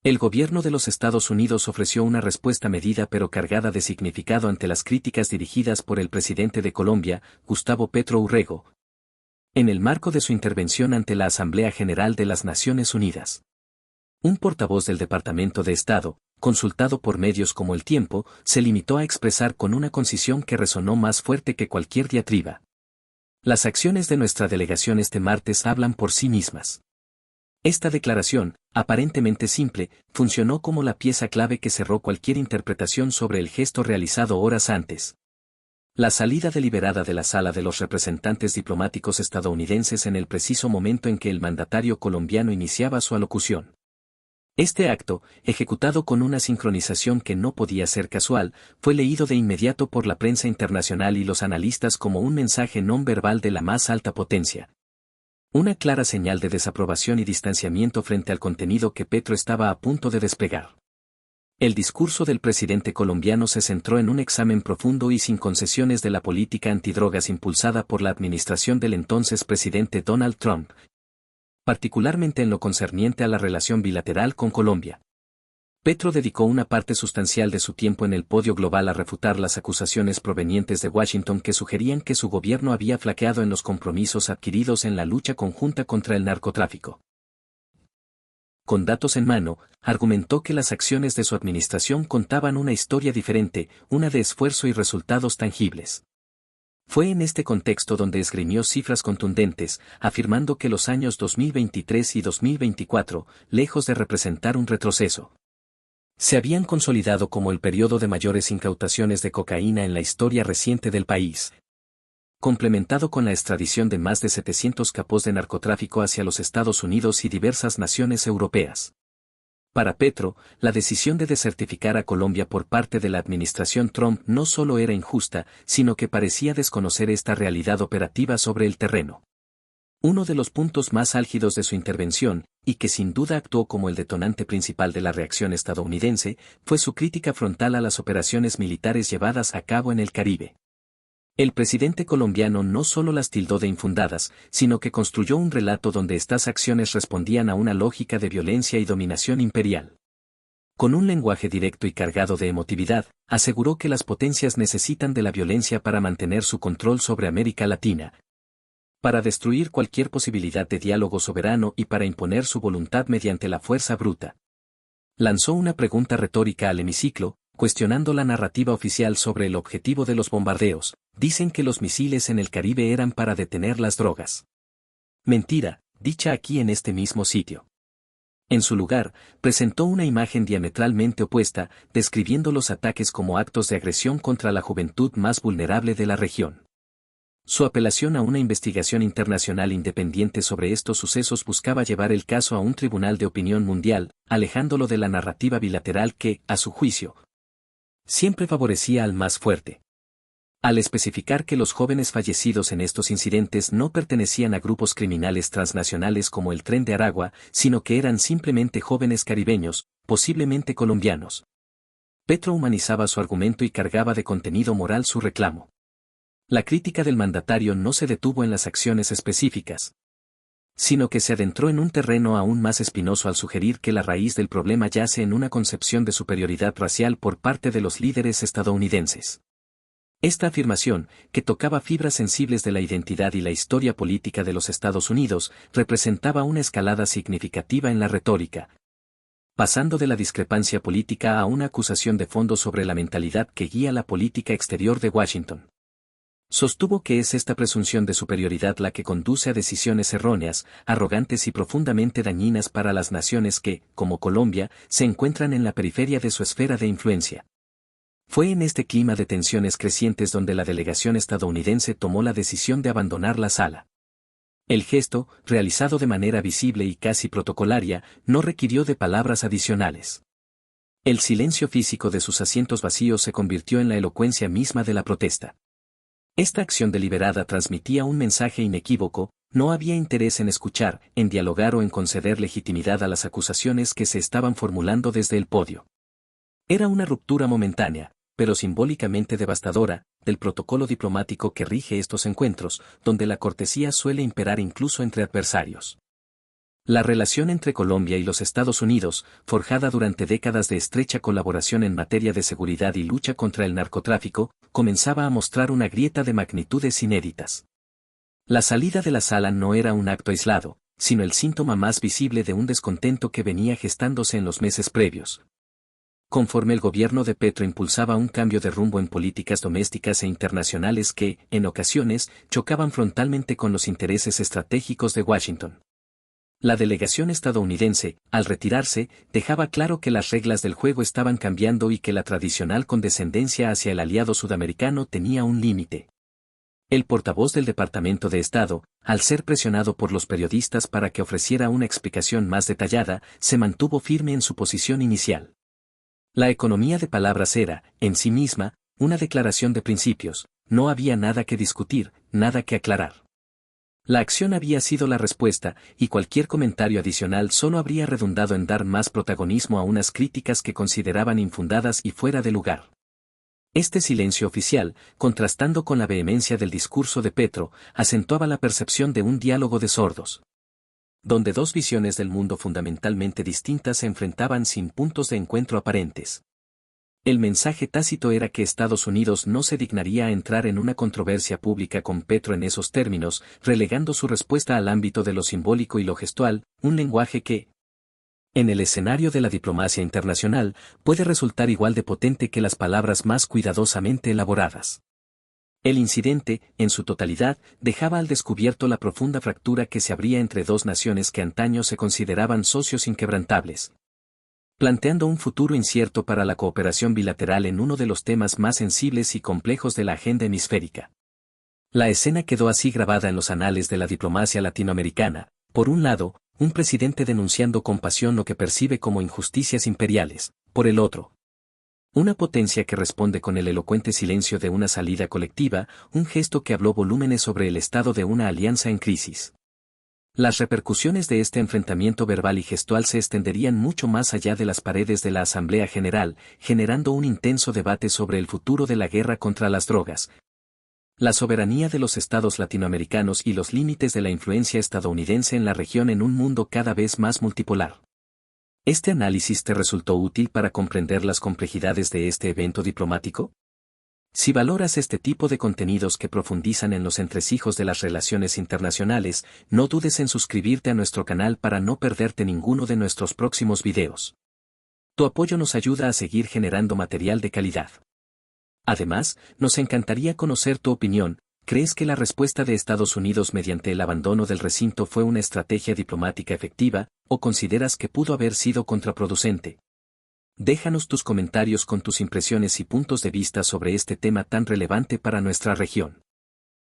El gobierno de los Estados Unidos ofreció una respuesta medida pero cargada de significado ante las críticas dirigidas por el presidente de Colombia, Gustavo Petro Urrego, en el marco de su intervención ante la Asamblea General de las Naciones Unidas. Un portavoz del Departamento de Estado, consultado por medios como El Tiempo, se limitó a expresar con una concisión que resonó más fuerte que cualquier diatriba: las acciones de nuestra delegación este martes hablan por sí mismas. Esta declaración, aparentemente simple, funcionó como la pieza clave que cerró cualquier interpretación sobre el gesto realizado horas antes. La salida deliberada de la sala de los representantes diplomáticos estadounidenses en el preciso momento en que el mandatario colombiano iniciaba su alocución. Este acto, ejecutado con una sincronización que no podía ser casual, fue leído de inmediato por la prensa internacional y los analistas como un mensaje no verbal de la más alta potencia. Una clara señal de desaprobación y distanciamiento frente al contenido que Petro estaba a punto de desplegar. El discurso del presidente colombiano se centró en un examen profundo y sin concesiones de la política antidrogas impulsada por la administración del entonces presidente Donald Trump, particularmente en lo concerniente a la relación bilateral con Colombia. Petro dedicó una parte sustancial de su tiempo en el podio global a refutar las acusaciones provenientes de Washington que sugerían que su gobierno había flaqueado en los compromisos adquiridos en la lucha conjunta contra el narcotráfico. Con datos en mano, argumentó que las acciones de su administración contaban una historia diferente, una de esfuerzo y resultados tangibles. Fue en este contexto donde esgrimió cifras contundentes, afirmando que los años 2023 y 2024, lejos de representar un retroceso, se habían consolidado como el periodo de mayores incautaciones de cocaína en la historia reciente del país, complementado con la extradición de más de 700 capos de narcotráfico hacia los Estados Unidos y diversas naciones europeas. Para Petro, la decisión de desertificar a Colombia por parte de la administración Trump no solo era injusta, sino que parecía desconocer esta realidad operativa sobre el terreno. Uno de los puntos más álgidos de su intervención, y que sin duda actuó como el detonante principal de la reacción estadounidense, fue su crítica frontal a las operaciones militares llevadas a cabo en el Caribe. El presidente colombiano no solo las tildó de infundadas, sino que construyó un relato donde estas acciones respondían a una lógica de violencia y dominación imperial. Con un lenguaje directo y cargado de emotividad, aseguró que las potencias necesitan de la violencia para mantener su control sobre América Latina, para destruir cualquier posibilidad de diálogo soberano y para imponer su voluntad mediante la fuerza bruta. Lanzó una pregunta retórica al hemiciclo, cuestionando la narrativa oficial sobre el objetivo de los bombardeos. Dicen que los misiles en el Caribe eran para detener las drogas. Mentira, dicha aquí en este mismo sitio. En su lugar, presentó una imagen diametralmente opuesta, describiendo los ataques como actos de agresión contra la juventud más vulnerable de la región. Su apelación a una investigación internacional independiente sobre estos sucesos buscaba llevar el caso a un tribunal de opinión mundial, alejándolo de la narrativa bilateral que, a su juicio, siempre favorecía al más fuerte. Al especificar que los jóvenes fallecidos en estos incidentes no pertenecían a grupos criminales transnacionales como el Tren de Aragua, sino que eran simplemente jóvenes caribeños, posiblemente colombianos. Petro humanizaba su argumento y cargaba de contenido moral su reclamo. La crítica del mandatario no se detuvo en las acciones específicas, sino que se adentró en un terreno aún más espinoso al sugerir que la raíz del problema yace en una concepción de superioridad racial por parte de los líderes estadounidenses. Esta afirmación, que tocaba fibras sensibles de la identidad y la historia política de los Estados Unidos, representaba una escalada significativa en la retórica, pasando de la discrepancia política a una acusación de fondo sobre la mentalidad que guía la política exterior de Washington. Sostuvo que es esta presunción de superioridad la que conduce a decisiones erróneas, arrogantes y profundamente dañinas para las naciones que, como Colombia, se encuentran en la periferia de su esfera de influencia. Fue en este clima de tensiones crecientes donde la delegación estadounidense tomó la decisión de abandonar la sala. El gesto, realizado de manera visible y casi protocolaria, no requirió de palabras adicionales. El silencio físico de sus asientos vacíos se convirtió en la elocuencia misma de la protesta. Esta acción deliberada transmitía un mensaje inequívoco: no había interés en escuchar, en dialogar o en conceder legitimidad a las acusaciones que se estaban formulando desde el podio. Era una ruptura momentánea, pero simbólicamente devastadora, del protocolo diplomático que rige estos encuentros, donde la cortesía suele imperar incluso entre adversarios. La relación entre Colombia y los Estados Unidos, forjada durante décadas de estrecha colaboración en materia de seguridad y lucha contra el narcotráfico, comenzaba a mostrar una grieta de magnitudes inéditas. La salida de la sala no era un acto aislado, sino el síntoma más visible de un descontento que venía gestándose en los meses previos. Conforme el gobierno de Petro impulsaba un cambio de rumbo en políticas domésticas e internacionales que, en ocasiones, chocaban frontalmente con los intereses estratégicos de Washington. La delegación estadounidense, al retirarse, dejaba claro que las reglas del juego estaban cambiando y que la tradicional condescendencia hacia el aliado sudamericano tenía un límite. El portavoz del Departamento de Estado, al ser presionado por los periodistas para que ofreciera una explicación más detallada, se mantuvo firme en su posición inicial. La economía de palabras era, en sí misma, una declaración de principios, no había nada que discutir, nada que aclarar. La acción había sido la respuesta, y cualquier comentario adicional solo habría redundado en dar más protagonismo a unas críticas que consideraban infundadas y fuera de lugar. Este silencio oficial, contrastando con la vehemencia del discurso de Petro, acentuaba la percepción de un diálogo de sordos, donde dos visiones del mundo fundamentalmente distintas se enfrentaban sin puntos de encuentro aparentes. El mensaje tácito era que Estados Unidos no se dignaría a entrar en una controversia pública con Petro en esos términos, relegando su respuesta al ámbito de lo simbólico y lo gestual, un lenguaje que, en el escenario de la diplomacia internacional, puede resultar igual de potente que las palabras más cuidadosamente elaboradas. El incidente, en su totalidad, dejaba al descubierto la profunda fractura que se abría entre dos naciones que antaño se consideraban socios inquebrantables, planteando un futuro incierto para la cooperación bilateral en uno de los temas más sensibles y complejos de la agenda hemisférica. La escena quedó así grabada en los anales de la diplomacia latinoamericana, por un lado, un presidente denunciando con pasión lo que percibe como injusticias imperiales, por el otro, una potencia que responde con el elocuente silencio de una salida colectiva, un gesto que habló volúmenes sobre el estado de una alianza en crisis. Las repercusiones de este enfrentamiento verbal y gestual se extenderían mucho más allá de las paredes de la Asamblea General, generando un intenso debate sobre el futuro de la guerra contra las drogas, la soberanía de los estados latinoamericanos y los límites de la influencia estadounidense en la región en un mundo cada vez más multipolar. ¿Este análisis te resultó útil para comprender las complejidades de este evento diplomático? Si valoras este tipo de contenidos que profundizan en los entresijos de las relaciones internacionales, no dudes en suscribirte a nuestro canal para no perderte ninguno de nuestros próximos videos. Tu apoyo nos ayuda a seguir generando material de calidad. Además, nos encantaría conocer tu opinión. ¿Crees que la respuesta de Estados Unidos mediante el abandono del recinto fue una estrategia diplomática efectiva, o consideras que pudo haber sido contraproducente? Déjanos tus comentarios con tus impresiones y puntos de vista sobre este tema tan relevante para nuestra región.